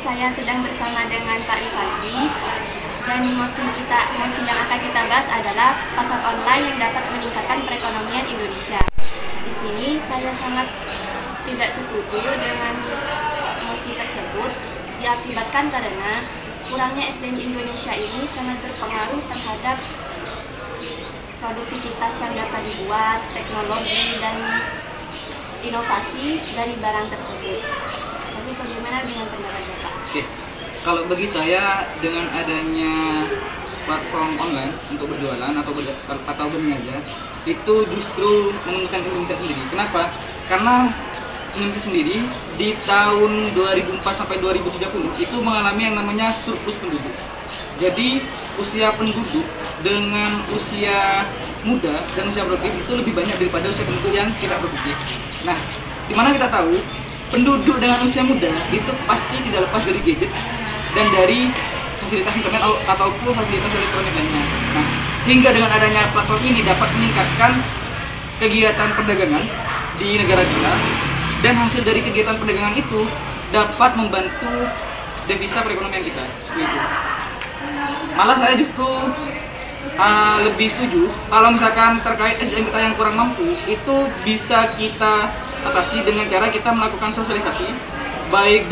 saya sedang bersama dengan Pak Rifaldi dan mosi yang akan kita bahas adalah pasar online yang dapat meningkatkan perekonomian Indonesia. Di sini saya sangat tidak setuju dengan mosi tersebut diakibatkan karena kurangnya SDM Indonesia ini sangat berpengaruh terhadap produktivitas yang dapat dibuat, teknologi dan inovasi dari barang tersebut. Tapi bagaimana dengan pendapat Bapak? Oke, kalau bagi saya dengan adanya platform online untuk berjualan atau berniaga itu justru menguntungkan Indonesia sendiri. Kenapa? Karena Indonesia sendiri di tahun 2004 sampai 2030 itu mengalami yang namanya surplus penduduk. Jadi usia penduduk dengan usia muda dan usia produktif itu lebih banyak daripada usia penduduk yang tidak produktif. Nah, dimana kita tahu penduduk dengan usia muda itu pasti tidak lepas dari gadget dan dari fasilitas internet ataupun fasilitas elektronik lainnya. Nah, sehingga dengan adanya platform ini dapat meningkatkan kegiatan perdagangan di negara kita dan hasil dari kegiatan perdagangan itu dapat membantu devisa perekonomian kita. Seperti itu. Malah saya justru lebih setuju kalau misalkan terkait SDM kita yang kurang mampu itu bisa kita atasi dengan cara kita melakukan sosialisasi baik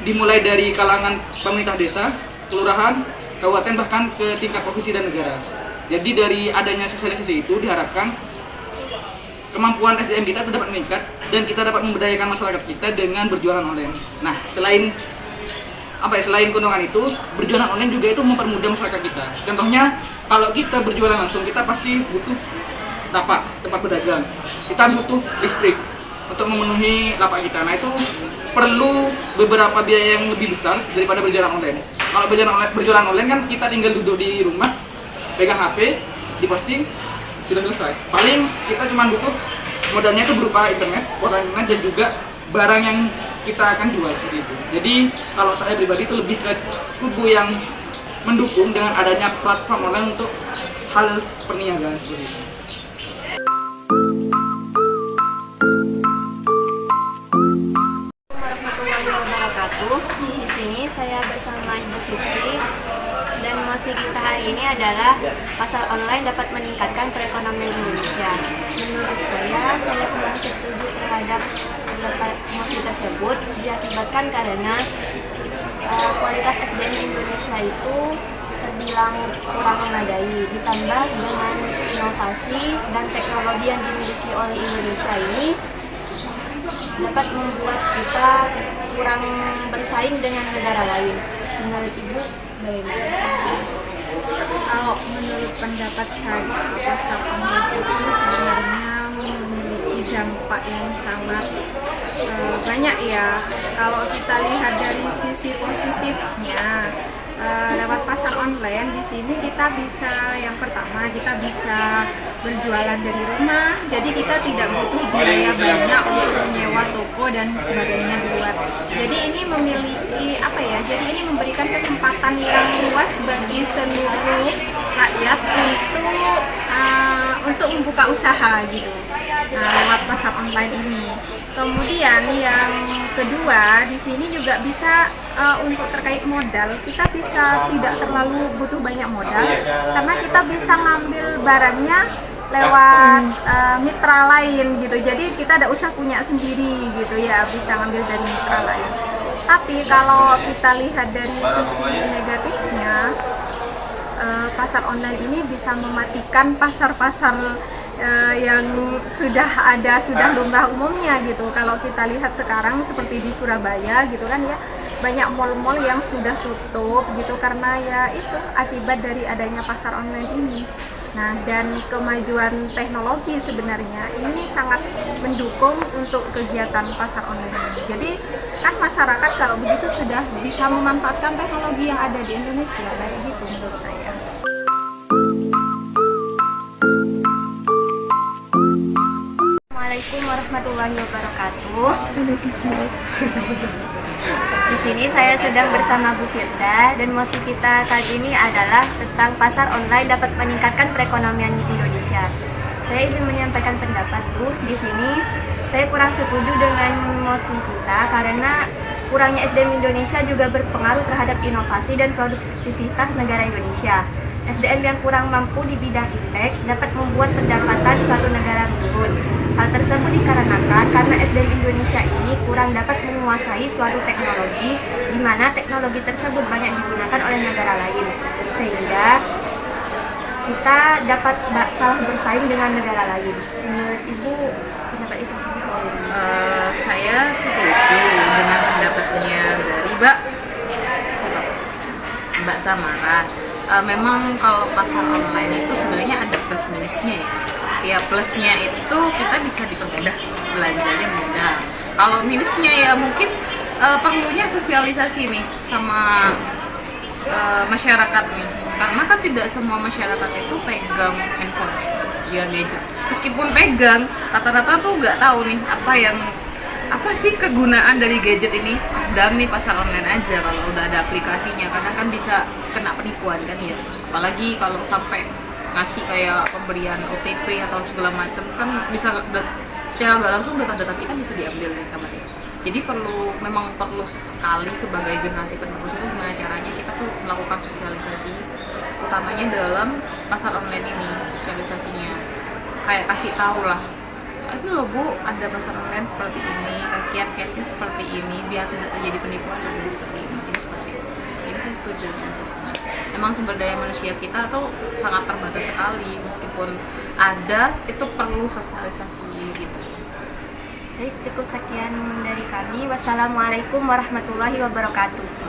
dimulai dari kalangan pemerintah desa, kelurahan, kabupaten bahkan ke tingkat provinsi dan negara. Jadi dari adanya sosialisasi itu diharapkan kemampuan SDM kita dapat meningkat dan kita dapat memberdayakan masyarakat kita dengan berjualan online. Nah, selain keuntungan itu, berjualan online juga itu mempermudah masyarakat kita. Contohnya, kalau kita berjualan langsung, kita pasti butuh tempat berdagang. Kita butuh listrik untuk memenuhi lapak kita. Nah, itu perlu beberapa biaya yang lebih besar daripada berjualan online. Kalau berjualan online kan kita tinggal duduk di rumah, pegang HP, diposting, sudah selesai. Paling kita cuma butuh modalnya itu berupa internet, dan juga barang yang kita akan jual seperti itu. Jadi kalau saya pribadi itu lebih ke kubu yang mendukung dengan adanya platform online untuk hal perniagaan seperti itu. Warahmatullahi wabarakatuh. Di sini saya bersama Ibu Fikri dan mosi kita hari ini adalah pasar online dapat meningkatkan perekonomian Indonesia. Menurut saya kurang setuju terhadap mosi tersebut diakibatkan karena kualitas SDM Indonesia itu terbilang kurang memadai, ditambah dengan inovasi dan teknologi yang dimiliki oleh Indonesia ini dapat membuat kita kurang bersaing dengan negara lain. Menurut Ibu bagaimana? Kalau menurut pendapat saya, pasar online itu sebenarnya memiliki dampak yang sangat banyak ya. Kalau kita lihat dari sisi positifnya, lewat pasar online di sini kita bisa, yang pertama kita bisa berjualan dari rumah, jadi kita tidak butuh biaya banyak untuk menyewa toko dan sebagainya di luar. Jadi ini memiliki jadi ini memberikan kesempatan yang luas bagi seluruh rakyat untuk membuka usaha gitu. Nah, lewat pasar online ini. Kemudian yang kedua di sini juga bisa untuk terkait modal, kita bisa tidak terlalu butuh banyak modal karena kita bisa ngambil barangnya lewat mitra lain gitu. Jadi kita tidak usah punya sendiri gitu ya, bisa ngambil dari mitra lain. Tapi kalau kita lihat dari sisi negatifnya, pasar online ini bisa mematikan pasar-pasar yang sudah lumrah umumnya gitu. Kalau kita lihat sekarang seperti di Surabaya gitu kan ya, banyak mal-mal yang sudah tutup gitu karena ya itu akibat dari adanya pasar online ini. Nah, dan kemajuan teknologi sebenarnya ini sangat mendukung untuk kegiatan pasar online ini. Jadi kan masyarakat kalau begitu sudah bisa memanfaatkan teknologi yang ada di Indonesia, kayak gitu menurut saya. Assalamualaikum warahmatullahi wabarakatuh. Di sini saya sedang bersama Bu Firda dan mosi kita kali ini adalah tentang pasar online dapat meningkatkan perekonomian Indonesia. Saya ingin menyampaikan pendapat Bu. Di sini saya kurang setuju dengan mosi kita karena kurangnya SDM Indonesia juga berpengaruh terhadap inovasi dan produktivitas negara Indonesia. SDM yang kurang mampu di bidang iptek dapat membuat pendapatan suatu negara menurun. Hal tersebut dikarenakan karena SDM Indonesia ini kurang dapat menguasai suatu teknologi di mana teknologi tersebut banyak digunakan oleh negara lain, sehingga kita dapat kalah bersaing dengan negara lain. Menurut Ibu, pendapat itu? Saya setuju dengan pendapatnya dari Mbak Samara. Memang kalau pasar online itu sebenarnya ada plus minusnya ya. Ya plusnya itu kita bisa dipermudah, belanjanya mudah. Kalau minusnya ya mungkin perlunya sosialisasi nih sama masyarakat nih. Karena kan tidak semua masyarakat itu pegang handphone, gadget. Meskipun pegang, rata-rata tuh nggak tahu nih apa sih kegunaan dari gadget ini. Dan nih pasar online aja kalau udah ada aplikasinya, kadang kan bisa kena penipuan kan ya. Apalagi kalau sampai ngasih kayak pemberian OTP atau segala macam kan bisa secara nggak langsung data-data kita bisa diambil nih sama dia. Jadi memang perlu sekali sebagai generasi penerus itu gimana caranya kita tuh melakukan sosialisasi, utamanya dalam pasar online ini. Sosialisasinya kayak kasih tahu lah, ini loh Bu, ada pasar online seperti ini, kiat-kiatnya seperti ini, biar tidak terjadi penipuan ada seperti ini, jadi seperti itu. Jadi saya setuju. Memang sumber daya manusia kita tuh sangat terbatas sekali, meskipun ada, itu perlu sosialisasi gitu. Baik, cukup sekian dari kami. Wassalamualaikum warahmatullahi wabarakatuh.